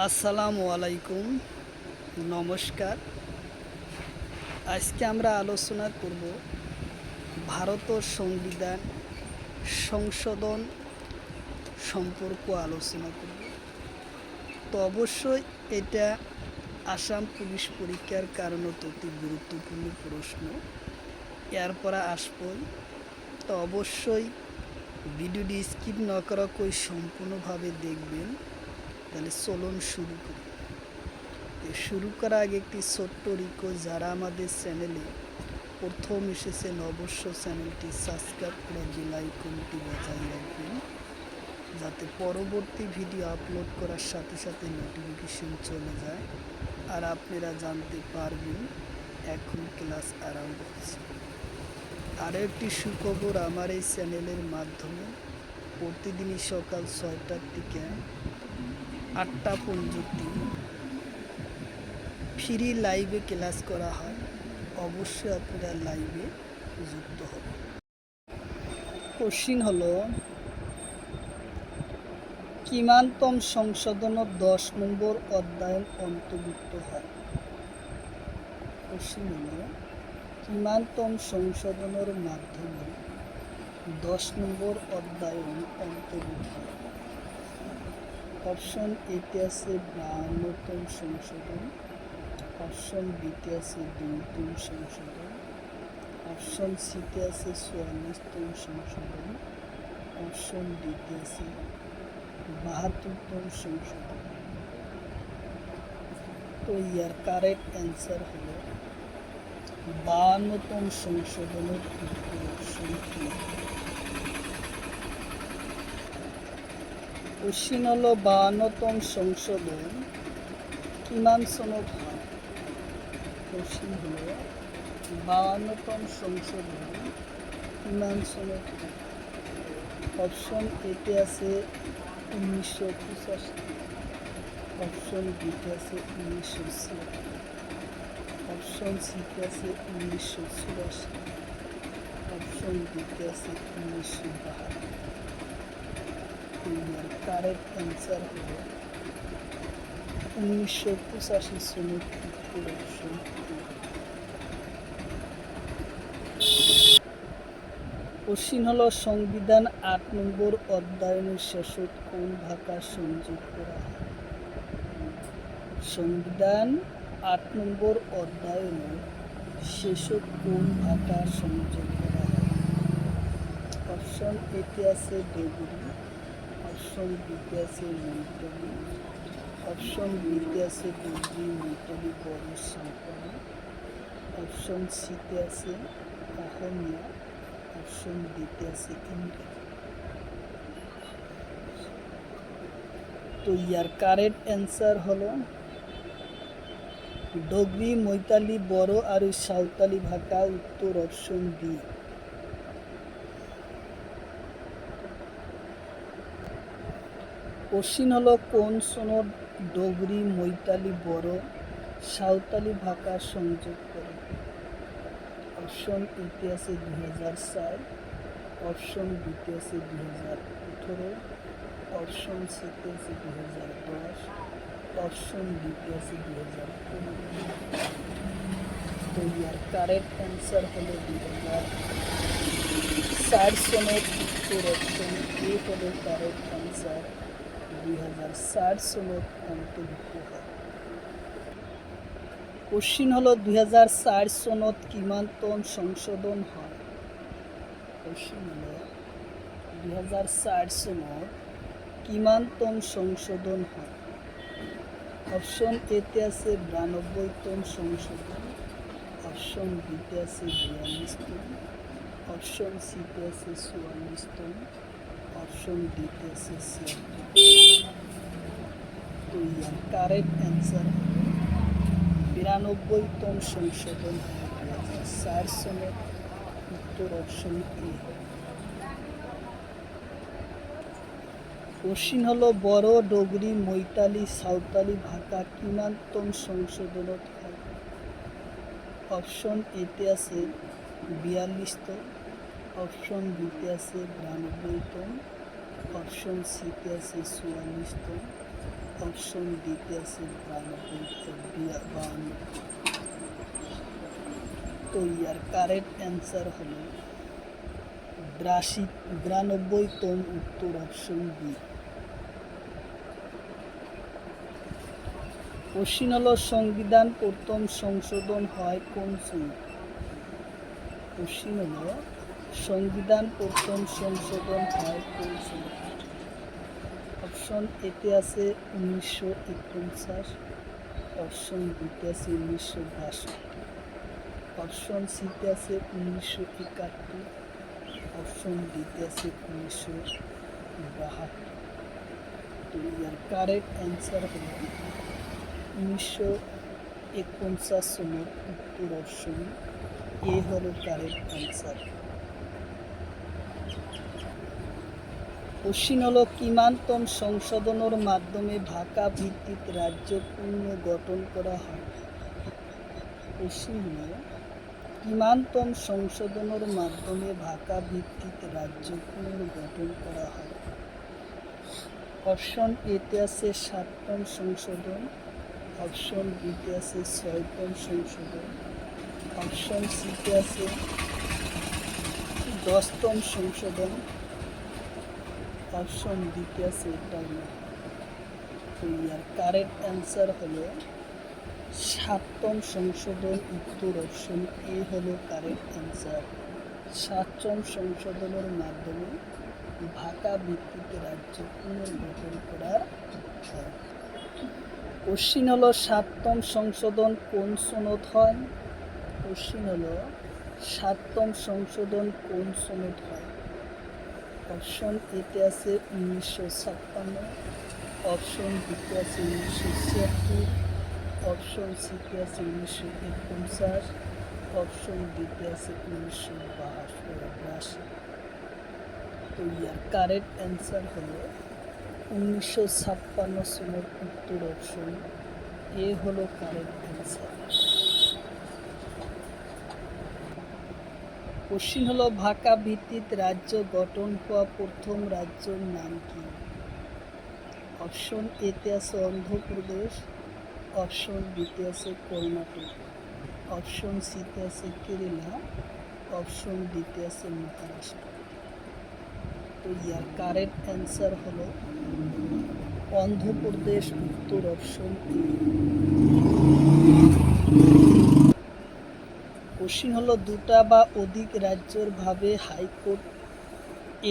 আসসালামু আলাইকুম, নমস্কার। আজকে আমরা আলোচনা করব ভারতের সংবিধান সংশোধন সম্পর্ক আলোচনা করব। তো অবশ্যই এটা আসাম পুলিশ পরীক্ষার কারণে অতি গুরুত্বপূর্ণ প্রশ্ন, এরপরে আসবই। তো অবশ্যই ভিডিওটি স্কিপ না করা কই সম্পূর্ণভাবে দেখবেন। তাহলে চলুন শুরু করি। শুরু করার আগে একটি ছোট্ট রিকোয়েস্ট, যারা আমাদের চ্যানেলে প্রথম এসেছেন অবশ্য চ্যানেলটি সাবস্ক্রাইব করে বেল আইকনটি বাজায় রাখবেন, যাতে পরবর্তী ভিডিও আপলোড করার সাথে সাথে নোটিফিকেশন চলে যায় আর আপনারা জানতে পারবেন এখন ক্লাস আরম্ভ হচ্ছে। আরও একটি সুখবর, আমার এই চ্যানেলের মাধ্যমে প্রতিদিনই সকাল 6টার থেকে 8টা পর্যন্ত ফ্রি লাইভে ক্লাস করা হয়। অবশ্যই আপনারা লাইভে যুক্ত হবে। কোশ্চিন হলো, কিমানতম সংশোধনের 10 নম্বর অধ্যায়ন অন্তর্ভুক্ত হয়? কোশ্চিন হলো, কিমানতম সংশোধনের মাধ্যমে 10 নম্বর অধ্যায়ন অন্তর্ভুক্ত হয়? অপশন এতে আছে 52তম সংশোধন, অপশন বিতে আছে 2তম সংশোধন, অপশন সিতে আছে 44তম সংশোধন, অপশন ডিতে আছে 72তম সংশোধন। তো ইয়ার কারেক্ট অ্যান্সার হলো 52তম সংশোধনের উত্তর অপশন কি? কোশ্চিন হলো, 52তম সংশোধন কিমান সনত হয়? কোশ্চিন হলো, 52তম সংশোধন কিমান সনত হয়? অপশন এতে আছে 1985, অপশন বিতে আছে 1976, অপশন সিতে আছে 1984, অপশন ডিতে আছে 1972। কারেক্ট অ্যান্সার হল 1985 সনের উত্তর অপশন। কোশ্চিন হলো, সংবিধান 8 নম্বর অধ্যায়নের শেষত কোন ভাষা সংযোগ করা হয়? সংবিধান 8 নম্বর অধ্যায়নের শেষত কোন ভাষা সংযোগ করা হয়? অপশন এতে আছে ডোগরি, অপশন বিতে আছে মৈতলি, অপশন বিতে আছে ডোগরি, মৈতলি, বড়ো, সাঁওতালি, অপশন সিতে আছে অসমীয়া, অপশন ডিতে আছে ইংরেজি। তো ইয়ার কারেক্ট অ্যান্সার হলো ডোগরি, মৈতালি, বড়ো আর সাঁওতালি ভাষা, উত্তর অপশন ডি। কোশ্চিন হলো, কোন সনত ডোগরি, মৈতালি, বড়ো, সাঁওতালি ভাষা সংযোগ করে? অপশন এতে আছে 2004, অপশন বিতে আছে 2018, অপশন সিতে আছে 2010, অপশন ডিতে আছে 2015। তো ইয়ার কারেক্ট অ্যান্সার হলো 2004 সনের উত্তর অপশন এ হলো কারেক্ট অ্যান্সার। 2004 সনত অন্তর্ভুক্ত হয়। কোশ্চিন হলো, 2004 সনত কিমানতম সংশোধন হয়? কোশ্চিন হলো, 2004 সনত কিমানতম সংশোধন হয়? অপশন এতে আছে 92তম সংশোধন, অপশন বিতে আছে 42তম, অপশন সিতে আছে 44তম, অপশন ডিতে আছে 76। তো ইয়ার কারেক্ট অ্যান্সার 92তম সংশোধন হয় 2004 সনের, উত্তর অপশন এ। কোশ্চিন হলো, বড়ো, ডোগরি, মৈতালি, সাঁওতালি ভাষা কিমানতম সংশোধনত হয়? অপশন এতে আছে 42তম, অপশন বিতে আছে 92তম, অপশন সিতে আছে 44তম, অপশন ডিতে আছে 52। তো ইয়ার কারেক্ট অ্যান্সার হলো 92তম উত্তর অপশন বি। কোশ্চিন হলো সংবিধান প্রথম সংশোধন হয় কোন সনে? কোশ্চিন হলো সংবিধান প্রথম সংশোধন হয় কোন সনে? অপশন এতে আছে 1949, অপশন বিতে আছে 1962, অপশন সিতে আছে 1971, অপশন ডিতে আছে 1972। তো ইয়ার কারেক্ট অ্যান্সার হলো 1949 সনের উত্তর অপশন এ হলো কারেক্ট অ্যান্সার। কোশ্চিন হলো কিমানতম সংশোধনের মাধ্যমে ভাষা ভিত্তিক রাজ্য পুনর্গঠন করা হয়? কোশ্চিন হলো কিমানতম সংশোধনের মাধ্যমে ভাষা ভিত্তিক রাজ্য পুনর্গঠন করা হয়? অপশন এতে আছে 7তম সংশোধন, অপশন বিতে আছে 6তম সংশোধন, অপশন সিতে আছে 10তম সংশোধন, অপশন ডিতে আছে এটাও না। তো ইয়ার কারেক্ট অ্যান্সার হলো 7তম সংশোধন উত্তর অপশন এ হলো কারেক্ট অ্যান্সার। 7তম সংশোধনের মাধ্যমে ভাষা ভিত্তিক রাজ্য পুনর্গঠন করা হয়। কোশ্চিন হলো 7তম সংশোধন কোন সনদ হয়? কোশ্চিন হলো 7তম সংশোধন কোন সনদ হয়? অপশন এতে আছে 1956, অপশন বিতে আছে 1976, অপশন সিতে আছে 1949, অপশন ডিতে আছে 1982। তো ইয়ার কারেক্ট অ্যান্সার হলো 1956 সনের উত্তর অপশন এ হলো কারেক্ট অ্যান্সার। কোশ্চিন হলো ভাষা ভিত্তিক রাজ্য গঠন হওয়া প্রথম রাজ্যের নাম কি? অপশন এতে আছে অন্ধ্রপ্রদেশ, অপশন বিতে আছে কর্ণাটক, অপশন সিতে আছে কেরালা, অপশন ডিতে আছে মহারাষ্ট্র। তো ইয়ার কারেক্ট অ্যান্সার হলো অন্ধ্রপ্রদেশ উত্তর অপশন এ। কোশ্চিন হলো দুটা বা অধিক রাজ্যের ভাবে হাইকোর্ট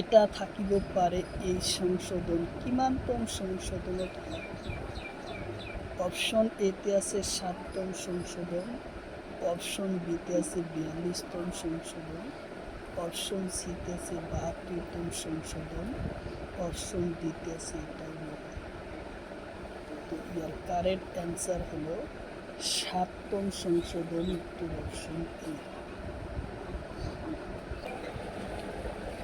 এটা থাকিব পারে এই সংশোধন কিমানতম সংশোধনত হয়? অপশন এতে আছে 7তম সংশোধন, অপশন বিতে আছে 42তম সংশোধন, অপশন সিতে আছে 72তম সংশোধন, অপশন ডিতে আছে এটাও না। তো ইয়ার কারেক্ট অ্যান্সার হলো 7তম সংশোধন উত্তর অপশন এ।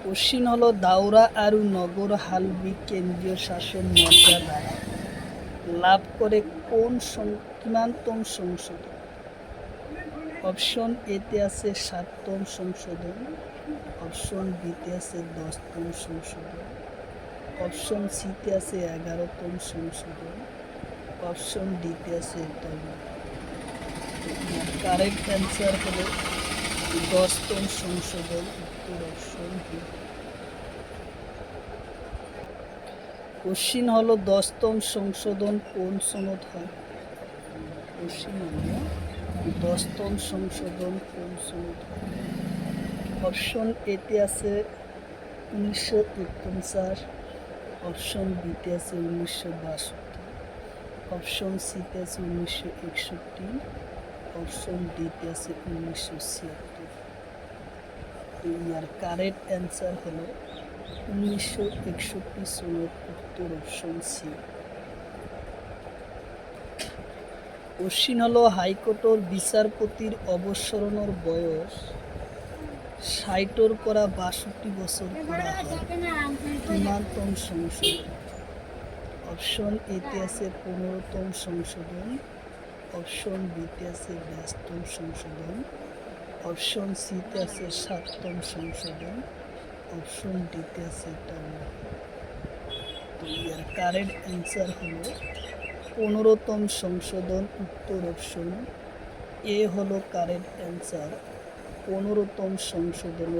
কোশ্চিন হলো দাউরা আরু নগর হালবি কেন্দ্রীয় শাসন মর্যাদা লাভ করে কোন কিমানতম সংশোধন? অপশন এতে আছে 7তম সংশোধন, অপশন বিতে আছে 10তম সংশোধন, অপশন সিতে আছে 11তম সংশোধন, অপশন ডিতে আছে এটাও না। কারেক্ট অ্যান্সার হলো 10তম সংশোধন উত্তর অপশন বি। কোশ্চিন হলো 10তম সংশোধন কোন সনদ হয়? কোশ্চিন হলো 10তম সংশোধন কোন সনদ হয়? অপশন এতে আছে 1949, অপশন বিতে আছে 1962, অপশন সিতে আছে 1961, অপশন ডিতে আছে 1976। ইয়ার কারেক্ট অ্যান্সার হলো 1961 সনের উত্তর অপশন সি। কোশ্চিন হলো হাইকোর্টের বিচারপতির অবসরণের বয়স 60-র করা 62 বছর করা হয় কিমানতম সংশোধন? অপশন এতে আছে 15তম সংশোধন, অপশন বিতে আছে 22তম সংশোধন, অপশন সিতে আছে 7তম সংশোধন, অপশন ডিতে আছে এটাও না। তো ইয়ার কারেক্ট অ্যান্সার হলো 15তম সংশোধন, উত্তর অপশন এ হলো কারেক্ট অ্যান্সার। 15তম সংশোধন